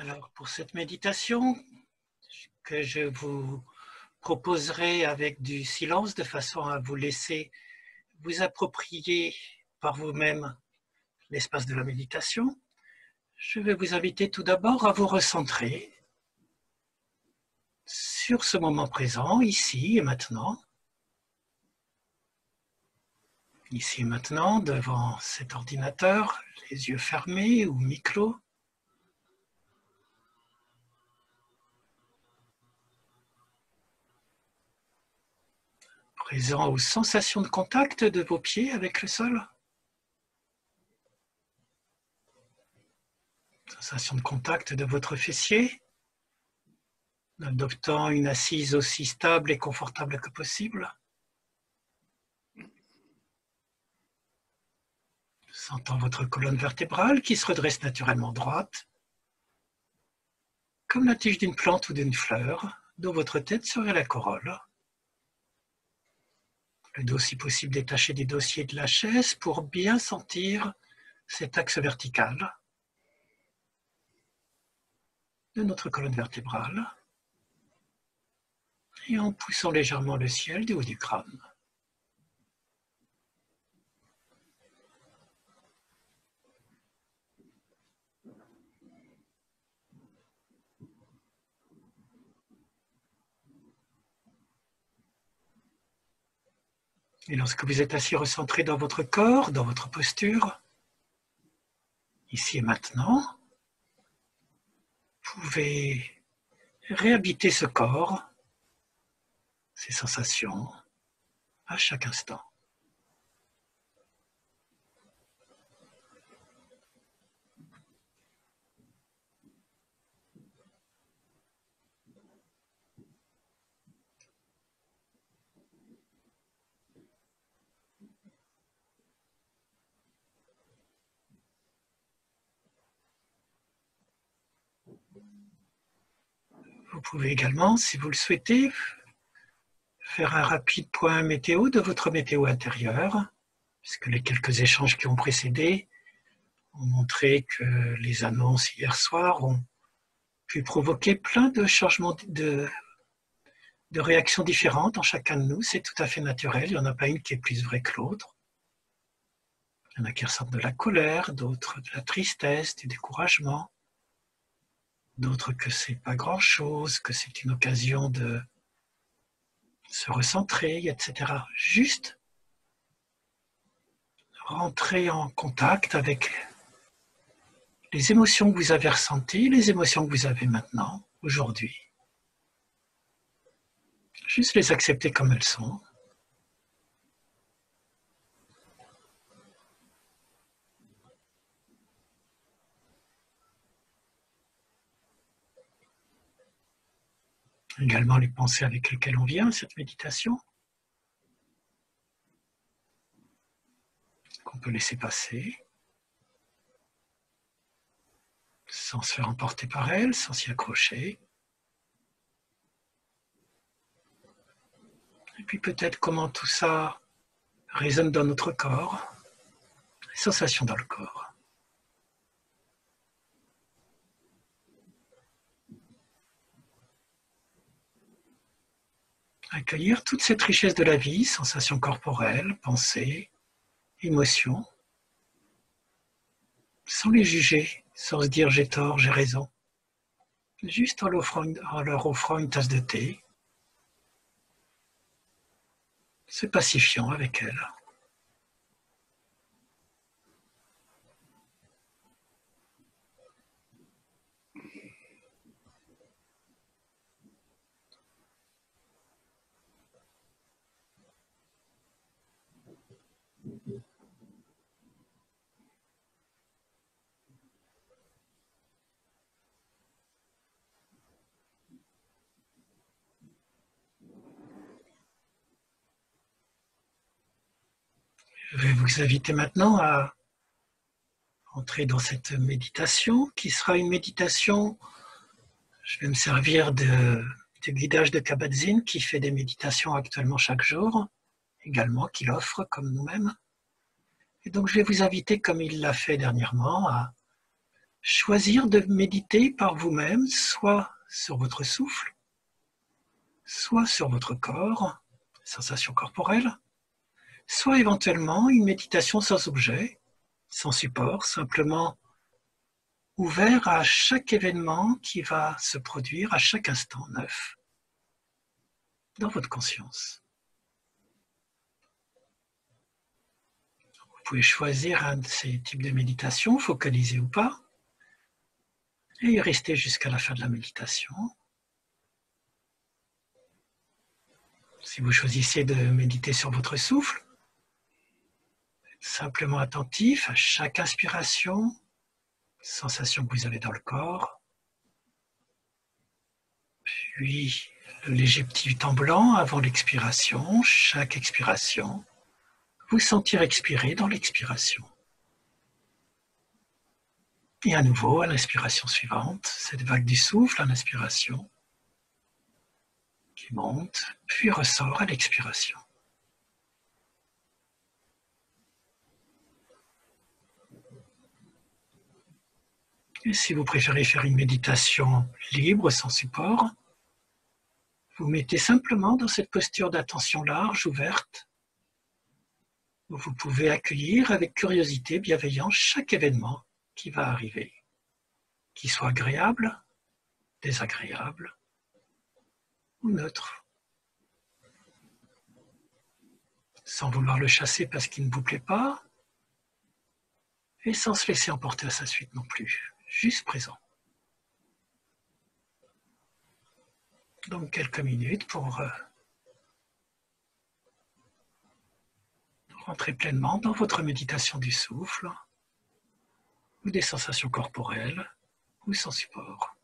Alors, pour cette méditation que je vous proposerai avec du silence de façon à vous laisser vous approprier par vous-même l'espace de la méditation, je vais vous inviter tout d'abord à vous recentrer sur ce moment présent, ici et maintenant. Ici et maintenant, devant cet ordinateur, les yeux fermés ou mi-clos. Présent aux sensations de contact de vos pieds avec le sol. Sensation de contact de votre fessier, adoptant une assise aussi stable et confortable que possible. Sentant votre colonne vertébrale qui se redresse naturellement droite, comme la tige d'une plante ou d'une fleur, dont votre tête serait la corolle. Le dos, si possible, détaché du dossier de la chaise pour bien sentir cet axe vertical de notre colonne vertébrale et en poussant légèrement le ciel du haut du crâne. Et lorsque vous êtes assis recentré dans votre corps, dans votre posture, ici et maintenant, vous pouvez réhabiter ce corps, ces sensations, à chaque instant. Vous pouvez également, si vous le souhaitez, faire un rapide point météo de votre météo intérieure, puisque les quelques échanges qui ont précédé ont montré que les annonces hier soir ont pu provoquer plein de changements, de réactions différentes en chacun de nous. C'est tout à fait naturel, il n'y en a pas une qui est plus vraie que l'autre. Il y en a qui ressentent de la colère, d'autres de la tristesse, du découragement, d'autres que c'est pas grand-chose, que c'est une occasion de se recentrer, etc. Juste rentrer en contact avec les émotions que vous avez ressenties, les émotions que vous avez maintenant, aujourd'hui. Juste les accepter comme elles sont. Également les pensées avec lesquelles on vient à cette méditation, qu'on peut laisser passer, sans se faire emporter par elles, sans s'y accrocher. Et puis peut-être comment tout ça résonne dans notre corps, les sensations dans le corps. Accueillir toute cette richesse de la vie, sensations corporelles, pensées, émotions, sans les juger, sans se dire j'ai tort, j'ai raison. Juste en leur offrant une tasse de thé, se pacifiant avec elles. Je vais vous inviter maintenant à entrer dans cette méditation qui sera une méditation, je vais me servir du guidage de Kabat-Zinn qui fait des méditations actuellement chaque jour, également qu'il offre comme nous-mêmes. Et donc je vais vous inviter, comme il l'a fait dernièrement, à choisir de méditer par vous-même, soit sur votre souffle, soit sur votre corps, sensations corporelles, soit éventuellement une méditation sans objet, sans support, simplement ouvert à chaque événement qui va se produire à chaque instant neuf dans votre conscience. Vous pouvez choisir un de ces types de méditation, focaliser ou pas, et y rester jusqu'à la fin de la méditation. Si vous choisissez de méditer sur votre souffle, simplement attentif à chaque inspiration, sensation que vous avez dans le corps, puis le léger petit temps blanc avant l'expiration, chaque expiration, vous sentir expirer dans l'expiration. Et à nouveau, à l'inspiration suivante, cette vague du souffle à l'inspiration qui monte, puis ressort à l'expiration. Et si vous préférez faire une méditation libre, sans support, vous mettez simplement dans cette posture d'attention large, ouverte, où vous pouvez accueillir avec curiosité, bienveillance, chaque événement qui va arriver, qu'il soit agréable, désagréable ou neutre, sans vouloir le chasser parce qu'il ne vous plaît pas, et sans se laisser emporter à sa suite non plus, juste présent. Donc quelques minutes pour rentrer pleinement dans votre méditation du souffle, ou des sensations corporelles, ou sans support.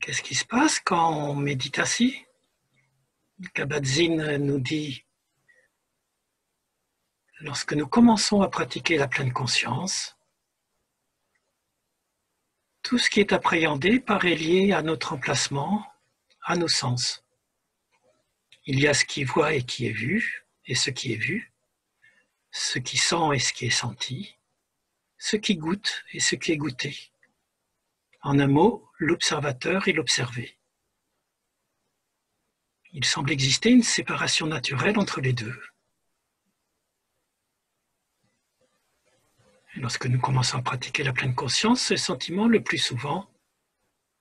Qu'est-ce qui se passe quand on médite assis? Kabat-Zinn nous dit, lorsque nous commençons à pratiquer la pleine conscience, tout ce qui est appréhendé paraît lié à notre emplacement, à nos sens. Il y a ce qui voit et qui est vu, et ce qui est vu, ce qui sent et ce qui est senti, ce qui goûte et ce qui est goûté. En un mot, l'observateur et l'observé. Il semble exister une séparation naturelle entre les deux. Et lorsque nous commençons à pratiquer la pleine conscience, ce sentiment, le plus souvent,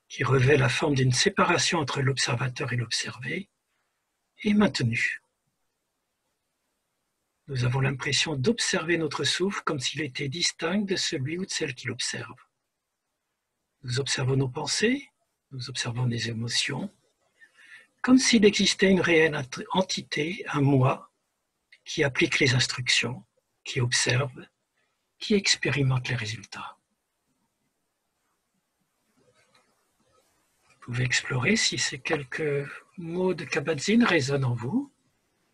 qui revêt la forme d'une séparation entre l'observateur et l'observé, est maintenu. Nous avons l'impression d'observer notre souffle comme s'il était distinct de celui ou de celle qui l'observe. Nous observons nos pensées, nous observons les émotions, comme s'il existait une réelle entité, un moi, qui applique les instructions, qui observe, qui expérimente les résultats. Vous pouvez explorer si ces quelques mots de Kabat-Zinn résonnent en vous,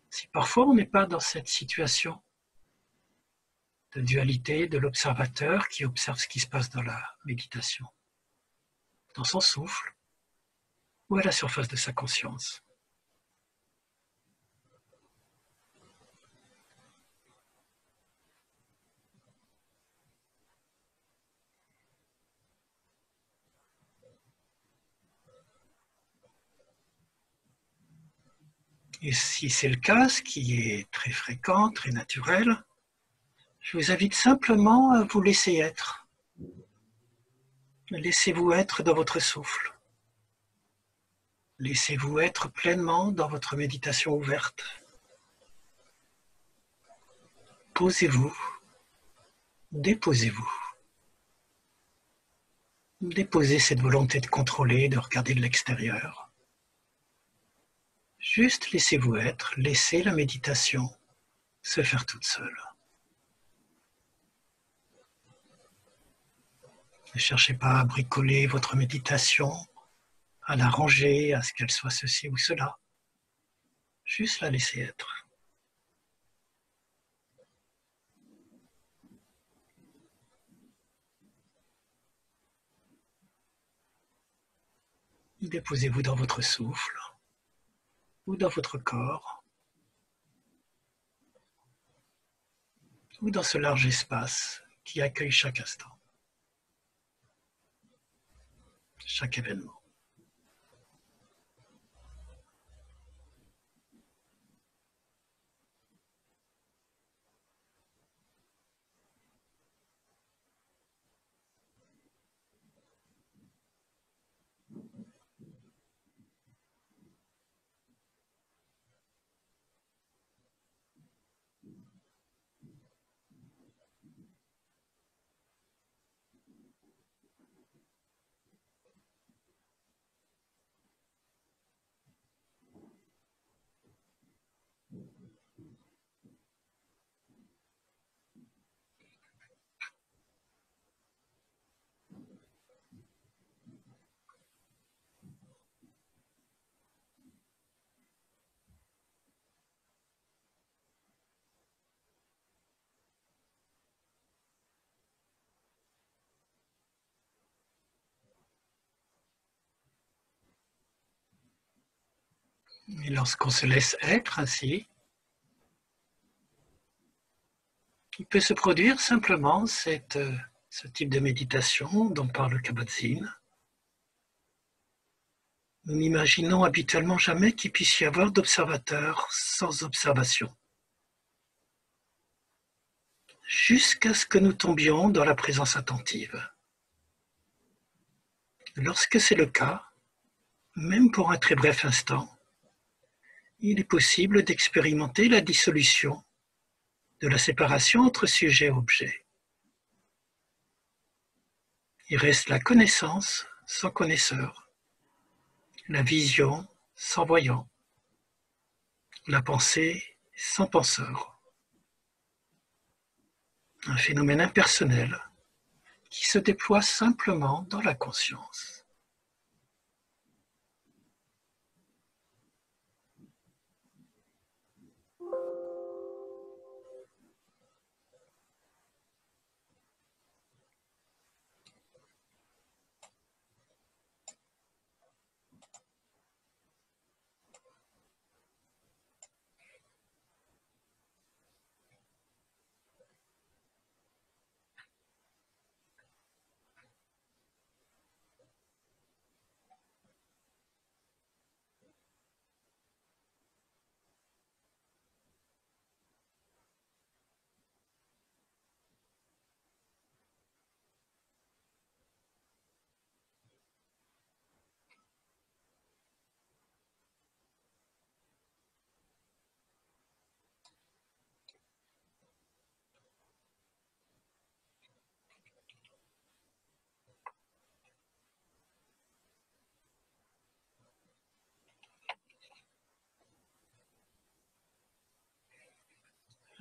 si parfois on n'est pas dans cette situation de dualité de l'observateur qui observe ce qui se passe dans la méditation, dans son souffle ou à la surface de sa conscience. Et si c'est le cas, ce qui est très fréquent, très naturel, je vous invite simplement à vous laisser être. Laissez-vous être dans votre souffle. Laissez-vous être pleinement dans votre méditation ouverte. Posez-vous, déposez-vous. Déposez cette volonté de contrôler, de regarder de l'extérieur. Juste laissez-vous être, laissez la méditation se faire toute seule. Ne cherchez pas à bricoler votre méditation, à la ranger, à ce qu'elle soit ceci ou cela. Juste la laisser être. Déposez-vous dans votre souffle ou dans votre corps ou dans ce large espace qui accueille chaque instant, chaque événement. Et lorsqu'on se laisse être ainsi, il peut se produire simplement ce type de méditation dont parle le Kabat-Zinn. Nous n'imaginons habituellement jamais qu'il puisse y avoir d'observateurs sans observation, jusqu'à ce que nous tombions dans la présence attentive. Lorsque c'est le cas, même pour un très bref instant, il est possible d'expérimenter la dissolution de la séparation entre sujet et objet. Il reste la connaissance sans connaisseur, la vision sans voyant, la pensée sans penseur. Un phénomène impersonnel qui se déploie simplement dans la conscience.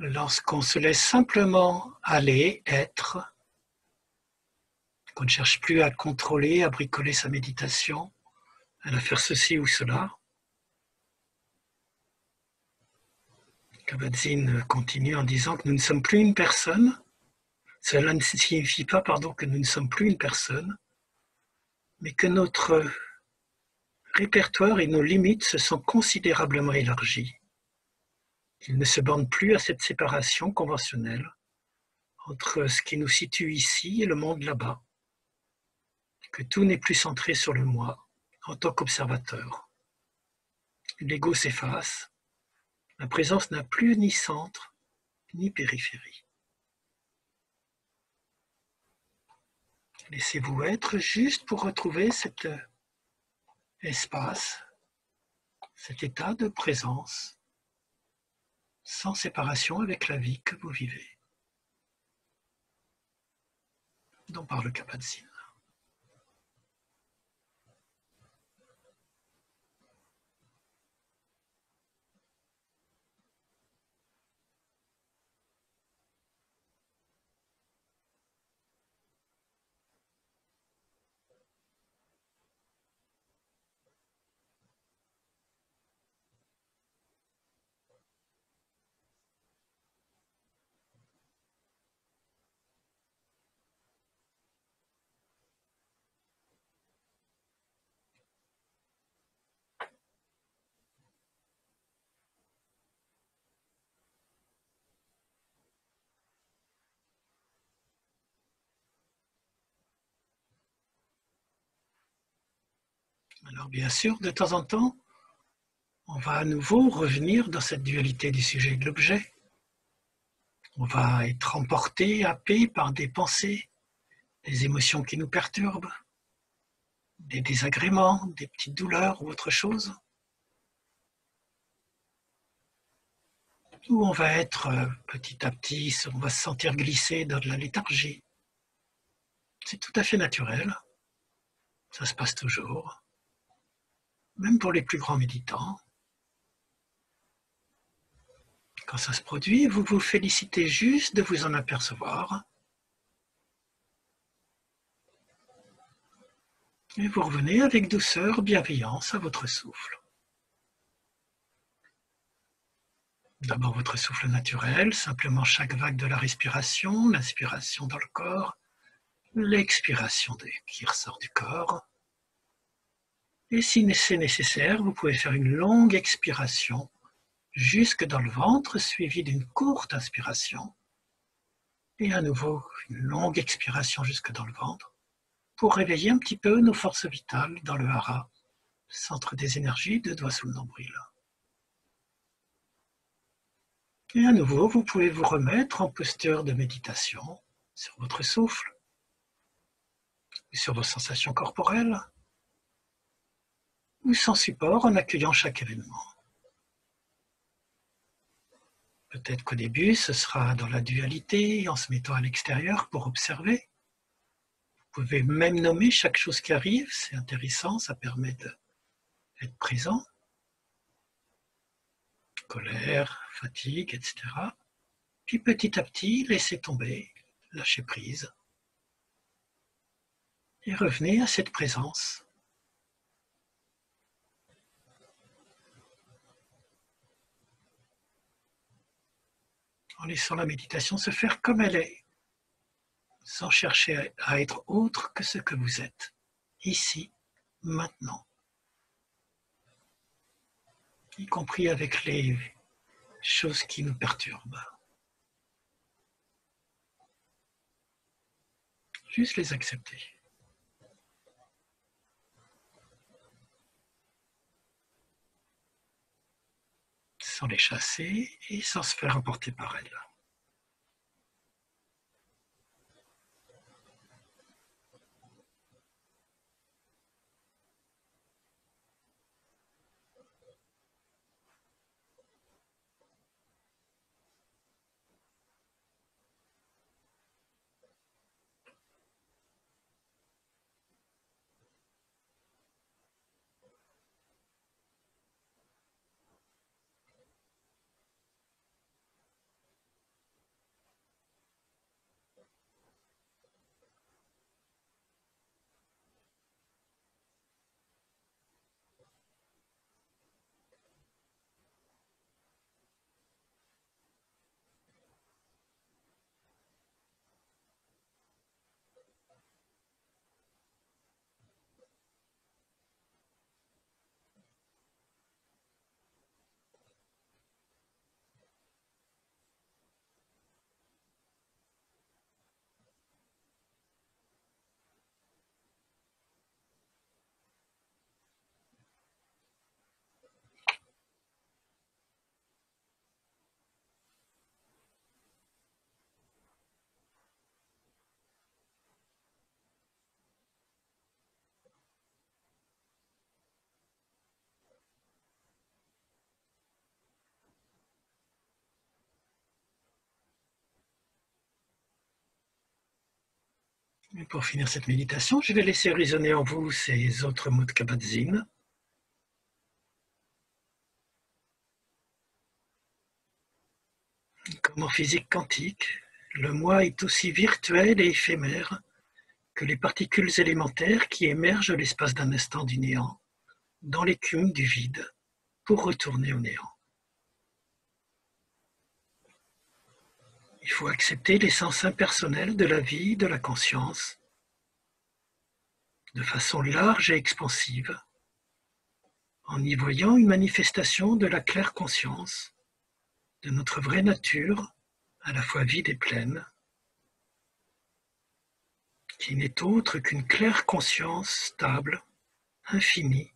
Lorsqu'on se laisse simplement aller, être, qu'on ne cherche plus à contrôler, à bricoler sa méditation, à la faire ceci ou cela, Kabat-Zinn continue en disant que nous ne sommes plus une personne. Cela ne signifie pas, que nous ne sommes plus une personne, mais que notre répertoire et nos limites se sont considérablement élargis. Il ne se borne plus à cette séparation conventionnelle entre ce qui nous situe ici et le monde là-bas, que tout n'est plus centré sur le moi en tant qu'observateur. L'ego s'efface La présence n'a plus ni centre, ni périphérie. Laissez-vous être juste pour retrouver cet espace, cet état de présence, sans séparation avec la vie que vous vivez, dont parle Kabat-Zinn. Alors bien sûr, de temps en temps, on va à nouveau revenir dans cette dualité du sujet et de l'objet. On va être emporté, happé par des pensées, des émotions qui nous perturbent, des désagréments, des petites douleurs ou autre chose. Où on va être petit à petit, on va se sentir glisser dans de la léthargie. C'est tout à fait naturel, ça se passe toujours, même pour les plus grands méditants. Quand ça se produit, vous vous félicitez juste de vous en apercevoir. Et vous revenez avec douceur, bienveillance à votre souffle. D'abord votre souffle naturel, simplement chaque vague de la respiration, l'inspiration dans le corps, l'expiration qui ressort du corps. Et si c'est nécessaire, vous pouvez faire une longue expiration jusque dans le ventre, suivie d'une courte inspiration. Et à nouveau, une longue expiration jusque dans le ventre, pour réveiller un petit peu nos forces vitales dans le hara, centre des énergies, 2 doigts sous le nombril. Et à nouveau, vous pouvez vous remettre en posture de méditation sur votre souffle, sur vos sensations corporelles, ou sans support en accueillant chaque événement. Peut-être qu'au début, ce sera dans la dualité, en se mettant à l'extérieur pour observer. Vous pouvez même nommer chaque chose qui arrive, c'est intéressant, ça permet d'être présent. Colère, fatigue, etc. Puis petit à petit, laissez tomber, lâchez prise. Et revenez à cette présence. En laissant la méditation se faire comme elle est, sans chercher à être autre que ce que vous êtes, ici, maintenant. Y compris avec les choses qui nous perturbent. Juste les accepter. Sans les chasser et sans se faire emporter par elles. Et pour finir cette méditation, je vais laisser résonner en vous ces autres mots de Kabat-Zinn. Comme en physique quantique, le moi est aussi virtuel et éphémère que les particules élémentaires qui émergent l'espace d'un instant du néant, dans l'écume du vide, pour retourner au néant. Il faut accepter l'essence impersonnelle de la vie, de la conscience, de façon large et expansive, en y voyant une manifestation de la claire conscience, de notre vraie nature, à la fois vide et pleine, qui n'est autre qu'une claire conscience stable, infinie,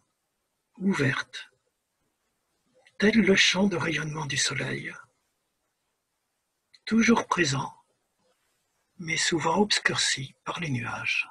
ouverte, tel le champ de rayonnement du soleil, toujours présent, mais souvent obscurci par les nuages.